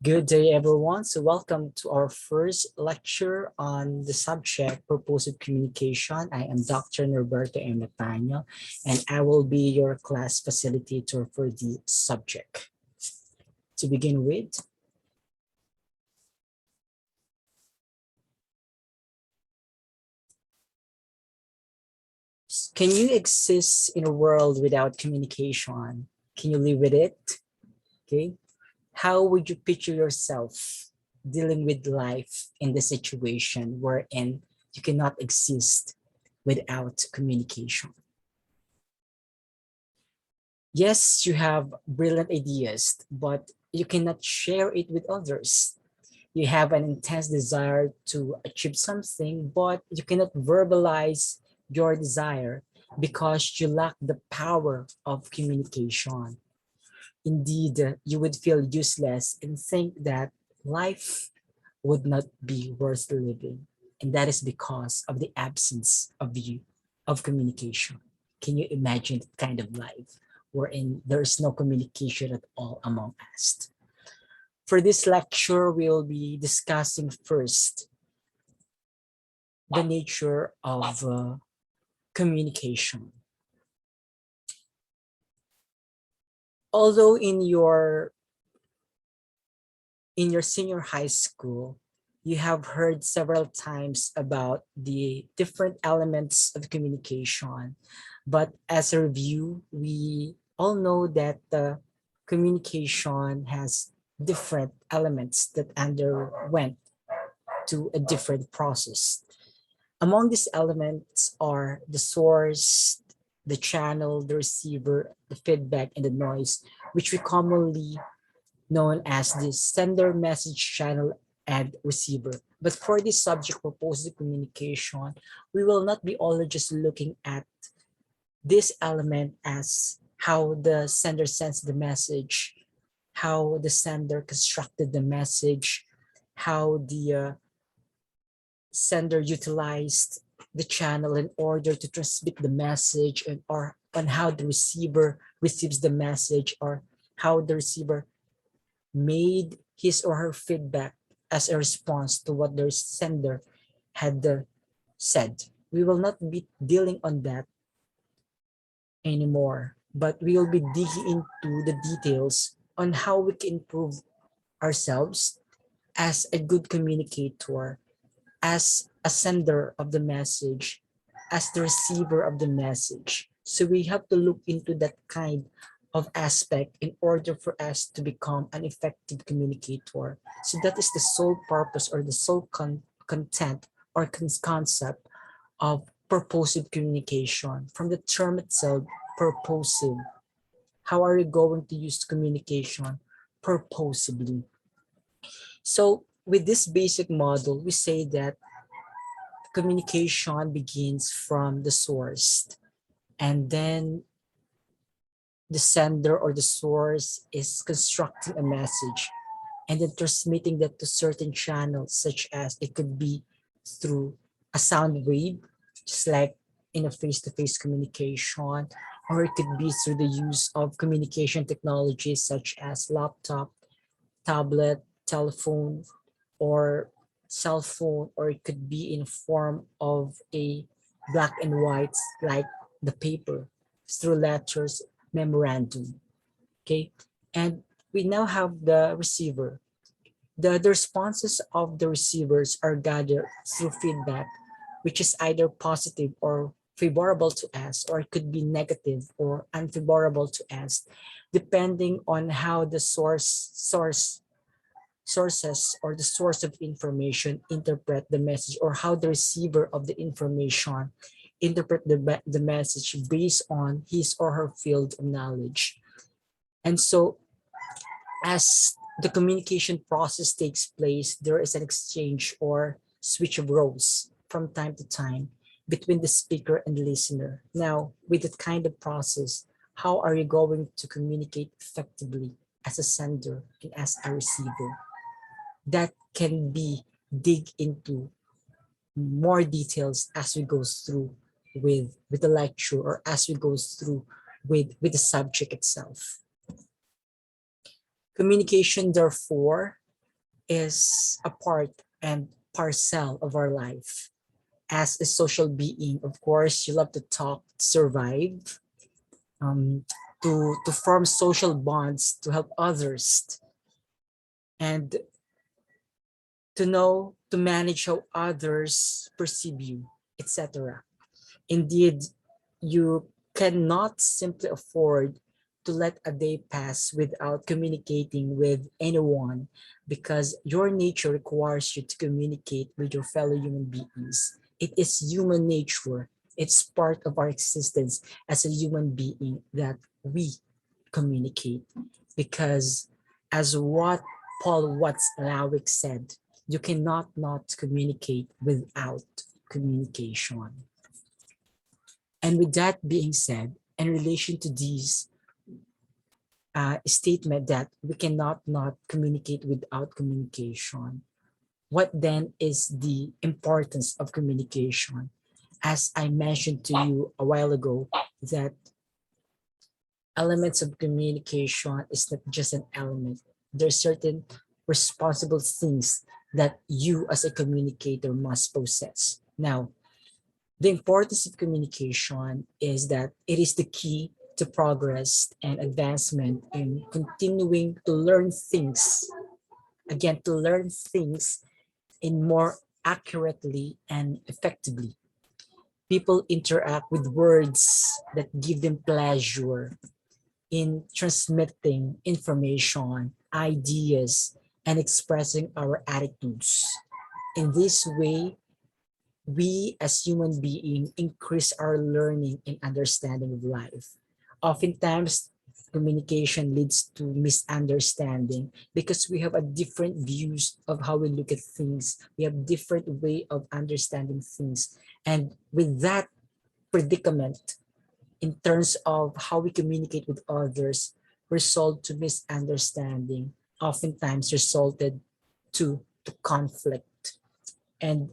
Good day, everyone. So welcome to our first lecture on the subject Purposive Communication. I am Dr. Norberto M. Matano, and I will be your class facilitator for the subject. To begin with, can you exist in a world without communication? Can you live with it? Okay. How would you picture yourself dealing with life in the situation wherein you cannot exist without communication? Yes, you have brilliant ideas, but you cannot share it with others. You have an intense desire to achieve something, but you cannot verbalize your desire because you lack the power of communication. Indeed, you would feel useless and think that life would not be worth living. And that is because of the absence of communication. Can you imagine that kind of life wherein there is no communication at all among us? For this lecture, we'll be discussing first the nature of communication. Although in your senior high school, you have heard several times about the different elements of communication. But as a review, we all know that the communication has different elements that underwent to a different process. Among these elements are the source, the channel, the receiver, the feedback, and the noise, which we commonly known as the sender, message channel, and receiver. But for this subject purposive communication, we will not be only just looking at this element as how the sender sends the message, how the sender constructed the message, how the sender utilized the channel in order to transmit the message, and or on how the receiver receives the message, or how the receiver made his or her feedback as a response to what the sender had said. We will not be dealing on that anymore, but we will be digging into the details on how we can improve ourselves as a good communicator, as a sender of the message, as the receiver of the message. So we have to look into that kind of aspect in order for us to become an effective communicator. So that is the sole purpose or the sole content or concept of purposive communication. From the term itself, purposive. How are you going to use communication purposively? So with this basic model, we say that communication begins from the source, and then the sender or the source is constructing a message and then transmitting that to certain channels, such as it could be through a sound wave, just like in a face-to-face communication, or it could be through the use of communication technologies such as laptop, tablet, telephone, or cell phone, or it could be in form of a black and white like the paper, through letters, memorandum. Okay, and we now have the receiver. The responses of the receivers are gathered through feedback, which is either positive or favorable to us, or it could be negative or unfavorable to us, depending on how the sources or the source of information interpret the message, or how the receiver of the information interpret the message based on his or her field of knowledge. And so as the communication process takes place, there is an exchange or switch of roles from time to time between the speaker and the listener. Now, with that kind of process, how are you going to communicate effectively as a sender and as a receiver? That can be dig into more details as we go through with the lecture, or as we go through with the subject itself. Communication, therefore, is a part and parcel of our life. As a social being, of course, you love to talk, to survive, um, to form social bonds, to help others, and to know to manage how others perceive you, etc. Indeed, you cannot simply afford to let a day pass without communicating with anyone, because your nature requires you to communicate with your fellow human beings. It is human nature. It's part of our existence as a human being that we communicate, because as what Paul Watzlawick said, you cannot not communicate without communication. And with that being said, in relation to these statement that we cannot not communicate without communication, what then is the importance of communication? As I mentioned to you a while ago, that elements of communication is not just an element. There's certain responsible things that you as a communicator must possess. Now, the importance of communication is that it is the key to progress and advancement in continuing to learn things. Again, to learn things in more accurately and effectively. People interact with words that give them pleasure in transmitting information, ideas, and expressing our attitudes. In this way, we as human beings increase our learning and understanding of life. Oftentimes, communication leads to misunderstanding because we have a different views of how we look at things. We have different way of understanding things. And with that predicament, in terms of how we communicate with others, result to misunderstanding, oftentimes resulted to conflict. And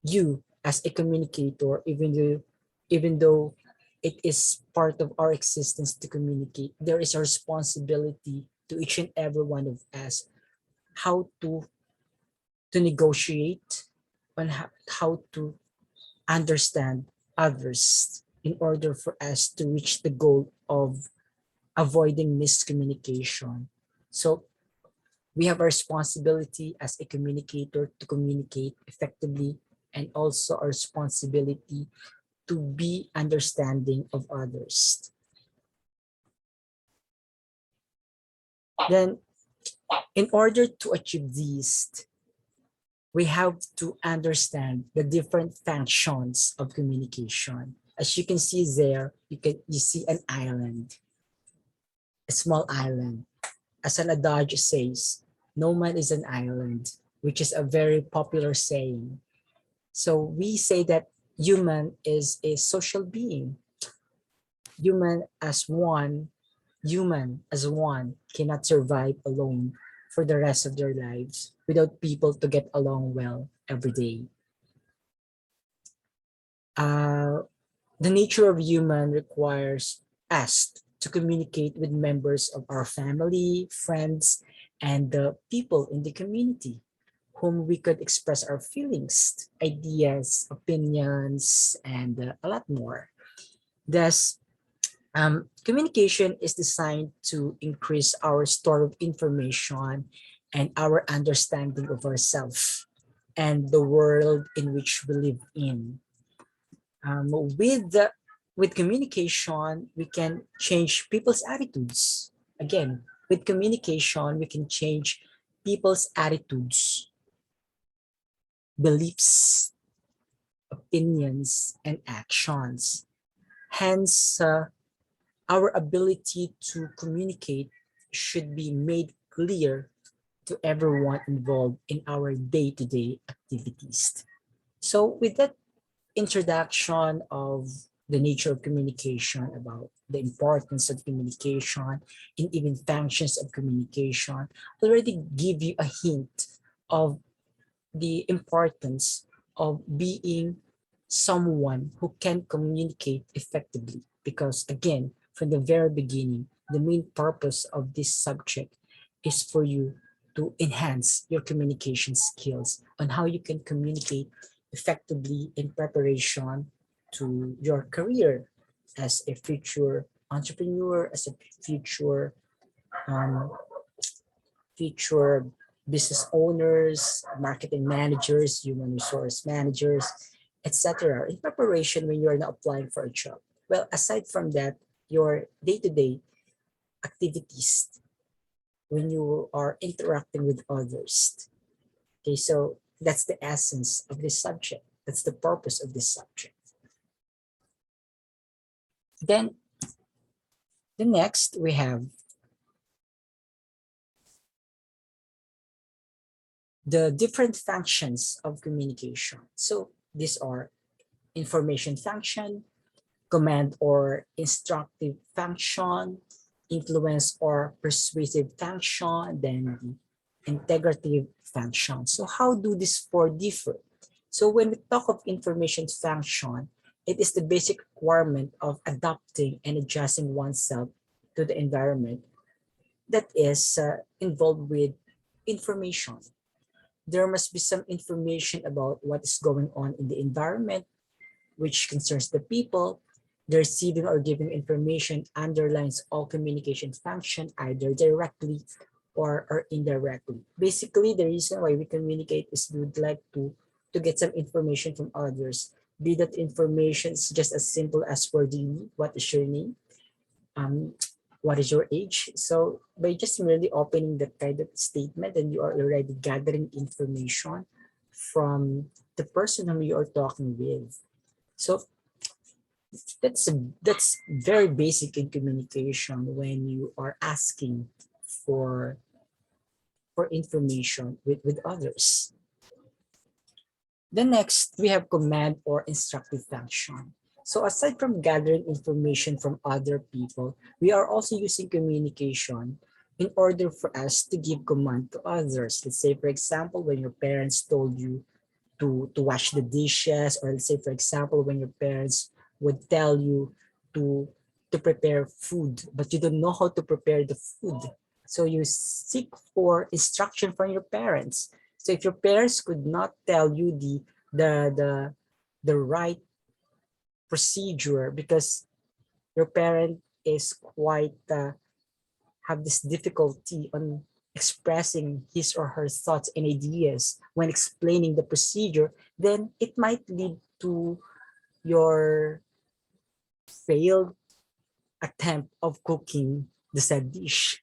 you as a communicator, even though it is part of our existence to communicate, there is a responsibility to each and every one of us how to negotiate on how to understand others in order for us to reach the goal of avoiding miscommunication. So we have a responsibility as a communicator to communicate effectively, and also a responsibility to be understanding of others. Then, in order to achieve these, we have to understand the different functions of communication. As you can see there, you see an island, a small island. As an adage says, no man is an island, which is a very popular saying. So we say that human is a social being. Human as one, human as one cannot survive alone for the rest of their lives without people to get along well every day. Uh, the nature of human requires us to communicate with members of our family, friends, and the people in the community whom we could express our feelings, ideas, opinions, and a lot more. Thus, communication is designed to increase our store of information and our understanding of ourselves and the world in which we live in. Um, with the, with communication, we can change people's attitudes. Again, with communication, we can change people's attitudes, beliefs, opinions, and actions. Hence, our ability to communicate should be made clear to everyone involved in our day-to-day activities. So with that introduction of the nature of communication, about the importance of communication, and even functions of communication, already give you a hint of the importance of being someone who can communicate effectively. Because again, from the very beginning, the main purpose of this subject is for you to enhance your communication skills on how you can communicate effectively in preparation to your career as a future entrepreneur, as a future um, future business owners, marketing managers, human resource managers, etc. In preparation when you are not applying for a job. Well, aside from that, your day-to-day activities when you are interacting with others. Okay, so that's the essence of this subject. That's the purpose of this subject. Then the next we have the different functions of communication. So these are information function, command or instructive function, influence or persuasive function, then the integrative function. So how do these four differ? So when we talk of information function, it is the basic requirement of adapting and adjusting oneself to the environment that is involved with information. There must be some information about what is going on in the environment, which concerns the people. The receiving or giving information underlines all communication function, either directly or indirectly. Basically, the reason why we communicate is we would like to get some information from others. Be that information is just as simple as where do you live, what is your name, um, what is your age. So by just merely opening that kind of statement, then you are already gathering information from the person whom you are talking with. So that's very basic in communication when you are asking for for information with others. The next, we have command or instructive function. So aside from gathering information from other people, we are also using communication in order for us to give command to others. Let's say, for example, when your parents told you to wash the dishes, or let's say, for example, when your parents would tell you to to prepare food, but you don't know how to prepare the food. So you seek for instruction from your parents. So if your parents could not tell you the the the right procedure because your parent is quite have this difficulty on expressing his or her thoughts and ideas when explaining the procedure, then it might lead to your failed attempt of cooking the said dish.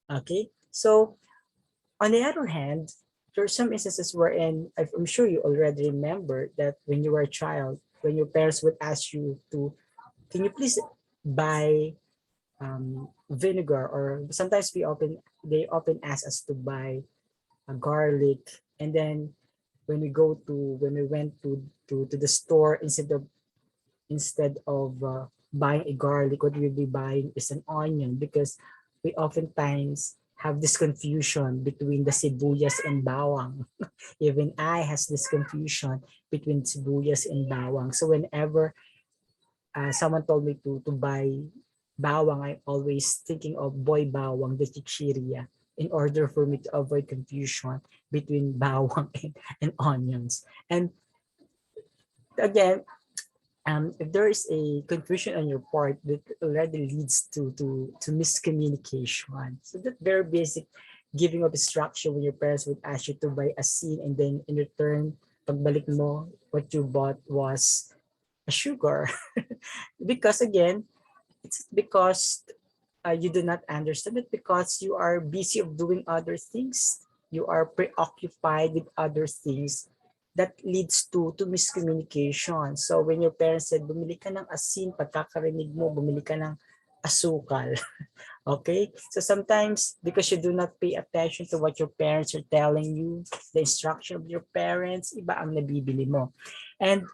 Okay, so on the other hand, there are some instances wherein I'm sure you already remember that when you were a child, when your parents would ask you to, can you please buy vinegar, or sometimes they often ask us to buy a garlic, and then when we went to the store, instead of buying a garlic, what we'll be buying is an onion, because we oftentimes have this confusion between the sibuyas and bawang. Even I has this confusion between sibuyas and bawang. So whenever someone told me to buy bawang, I always thinking of boy bawang, the chichirya, in order for me to avoid confusion between bawang and onions. And again, if there is a confusion on your part, that already leads to miscommunication. So that very basic giving of instruction when your parents would ask you to buy a scene, and then in return, pagbalik mo, what you bought was a sugar. Because again, it's because you do not understand it, because you are busy of doing other things. You are preoccupied with other things that leads to miscommunication. So when your parents said, bumili ka ng asin, pagkakarinig mo, bumili ka ng asukal. Okay? So sometimes, because you do not pay attention to what your parents are telling you, the instruction of your parents, iba ang nabibili mo. And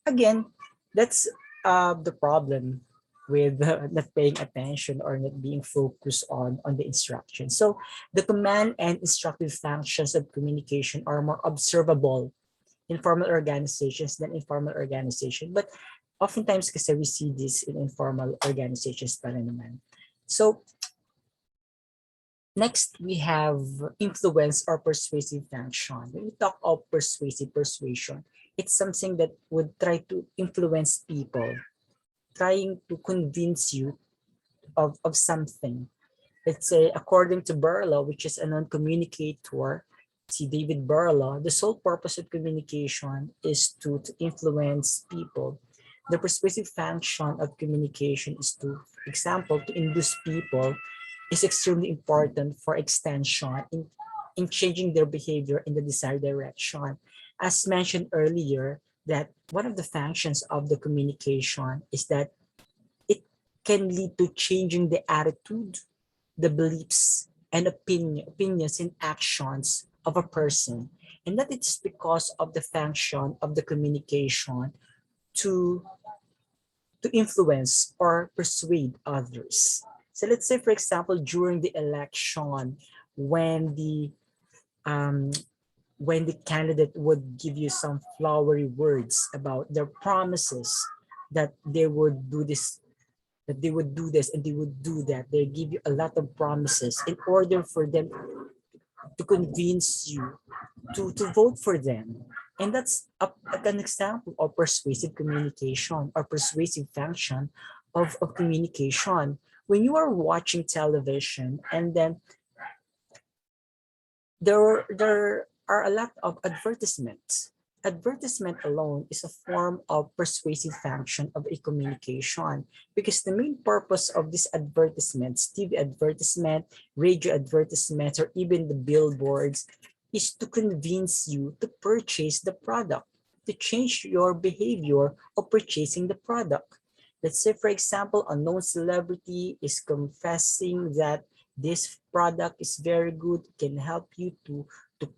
again, that's the problem with not paying attention or not being focused on the instruction. So the command and instructive functions of communication are more observable in formal organizations than informal organization. But oftentimes kasi we see this in informal organizations pa rin naman. So Next, we have influence or persuasive function. When we talk of persuasion, it's something that would try to influence people, trying to convince you of something. Let's say, according to Berlo, which is a non-communicator, see David Berlo, the sole purpose of communication is to influence people. The persuasive function of communication is to, for example, to induce people is extremely important for extension in changing their behavior in the desired direction. As mentioned earlier, that one of the functions of the communication is that it can lead to changing the attitude, the beliefs, and opinions and actions of a person. And that it's because of the function of the communication to influence or persuade others. So let's say, for example, during the election, when the um, when the candidate would give you some flowery words about their promises that they would do this, that they would do this and they would do that. They give you a lot of promises in order for them to convince you to vote for them. And that's an example of persuasive communication or persuasive function of communication. When you are watching television and then there are a lot of advertisements. Advertisement alone is a form of persuasive function of a communication because the main purpose of these advertisements, TV advertisement, radio advertisements, or even the billboards, is to convince you to purchase the product, to change your behavior of purchasing the product. Let's say, for example, a known celebrity is confessing that this product is very good, can help you to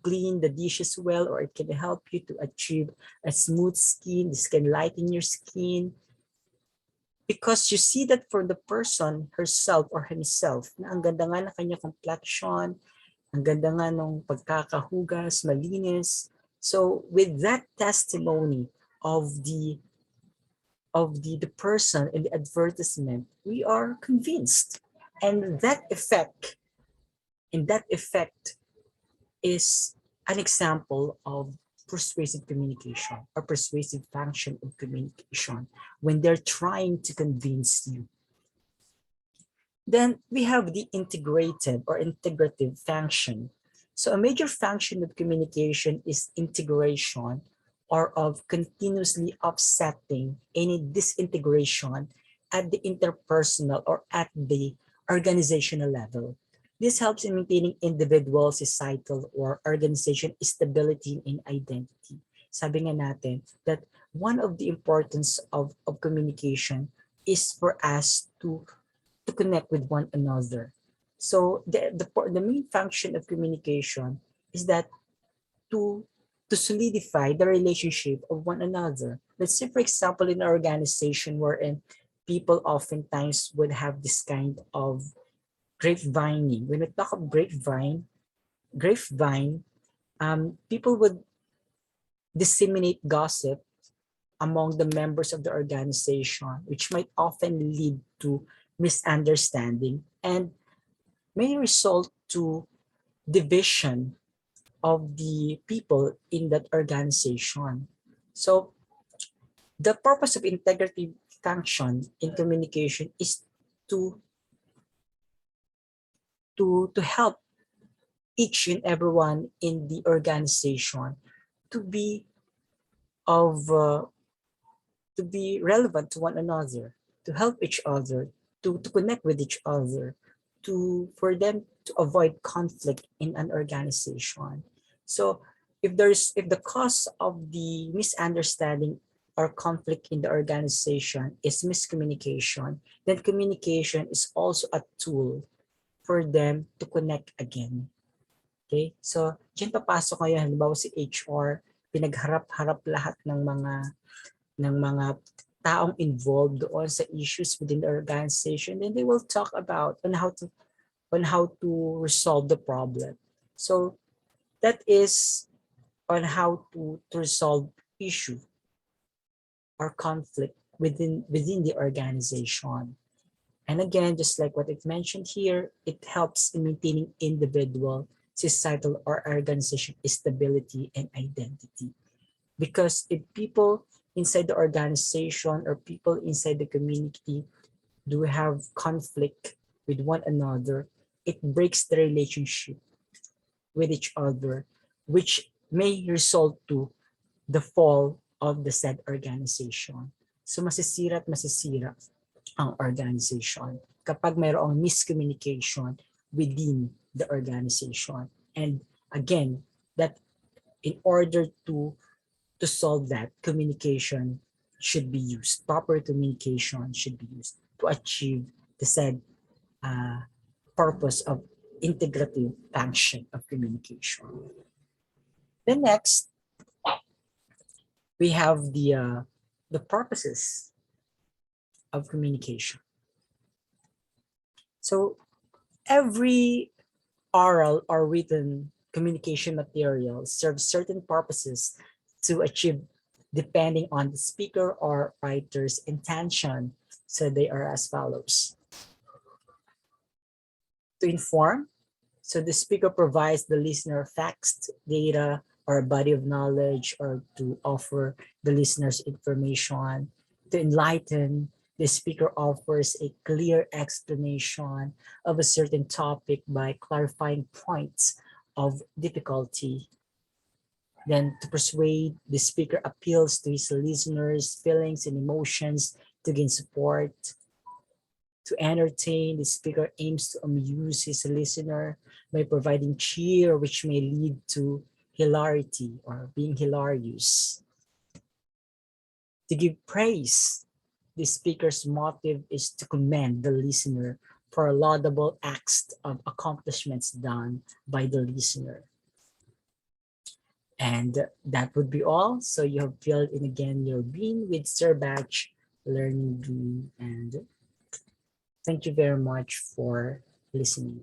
clean the dishes well, or it can help you to achieve a smooth skin. This can lighten your skin. Because you see that for the person herself or himself, na ang ganda nga ng kanyang complexion, ang ganda nga ng pagkakahugas, malinis. So with that testimony of the person in the advertisement, we are convinced. And that effect is an example of persuasive communication or persuasive function of communication when they're trying to convince you. Then we have the integrated or integrative function. So a major function of communication is integration or of continuously offsetting any disintegration at the interpersonal or at the organizational level. This helps in maintaining individual, societal, or organization stability and identity. Sabi nga natin that one of the importance of communication is for us to connect with one another. So the main function of communication is that to to solidify the relationship of one another. Let's say, for example, in an organization wherein people oftentimes would have this kind of grapevining. When we talk of grapevine, people would disseminate gossip among the members of the organization, which might often lead to misunderstanding and may result to division of the people in that organization. So the purpose of integrative function in communication is to help each and everyone in the organization to be of to be relevant to one another, to help each other, to connect with each other, to for them to avoid conflict in an organization. So if the cause of the misunderstanding or conflict in the organization is miscommunication, then communication is also a tool for them to connect again. Okay? So, diyan papasok ngayon, halimbawa si HR, pinagharap-harap lahat ng mga taong involved doon sa issues within the organization, then they will talk about on how to resolve the problem. So that is on how to resolve issue or conflict within the organization. And again, just like what I've mentioned here, it helps in maintaining individual, societal, or organization stability and identity. Because if people inside the organization or people inside the community do have conflict with one another, it breaks the relationship with each other, which may result to the fall of the said organization. So masisira at masisira ang organization kapag mayroong miscommunication within the organization. And again, that in order to solve that, communication should be used. Proper communication should be used to achieve the said uh, purpose of integrative function of communication. The next, we have the purposes of communication. So every oral or written communication material serves certain purposes to achieve depending on the speaker or writer's intention. So they are as follows. To inform, so the speaker provides the listener facts, data, or a body of knowledge, or to offer the listeners information. To enlighten, the speaker offers a clear explanation of a certain topic by clarifying points of difficulty. Then to persuade, the speaker appeals to his listeners' feelings and emotions to gain support. To entertain, the speaker aims to amuse his listener by providing cheer, which may lead to hilarity or being hilarious. To give praise, the speaker's motive is to commend the listener for laudable acts of accomplishments done by the listener. And that would be all. So you have filled in again your bean with Sir Batch Learning Bean. And thank you very much for listening.